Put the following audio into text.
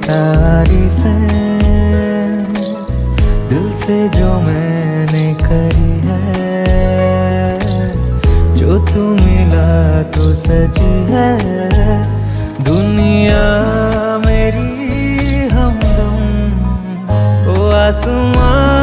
तारीफें दिल से जो मैंने करी है, जो तू मिला तो सजी है दुनिया मेरी हमदम। ओ आसमां